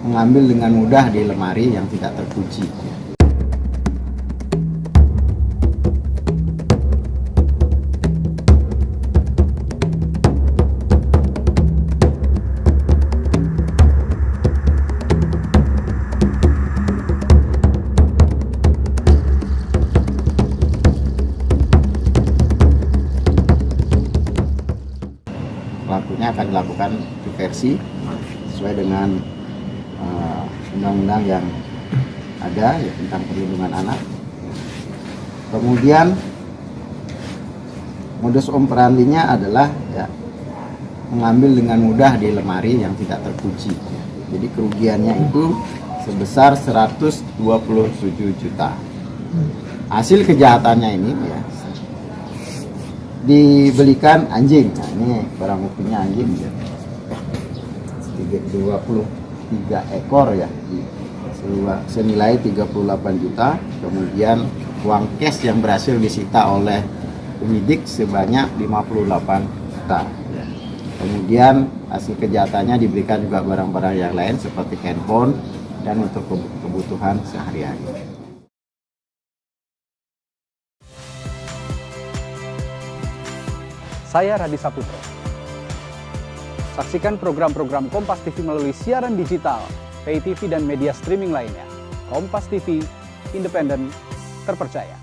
mengambil dengan mudah di lemari yang tidak terkunci. Pelakunya akan dilakukan diversi sesuai dengan undang-undang yang ada ya, tentang perlindungan anak. Kemudian modus operandinya adalah ya, mengambil dengan mudah di lemari yang tidak terkunci. Jadi kerugiannya itu sebesar 127 juta. Hasil kejahatannya ini ya, dibelikan anjing. Nah, ini barang buktinya anjing ya. 23 ekor ya, senilai 38 juta. Kemudian uang cash yang berhasil disita oleh penyidik sebanyak 58 juta. Kemudian hasil kejahatannya diberikan juga barang-barang yang lain seperti handphone dan untuk kebutuhan sehari-hari. Saya Radi Saputro. Saksikan program-program Kompas TV melalui siaran digital, pay TV dan media streaming lainnya. Kompas TV, independen, terpercaya.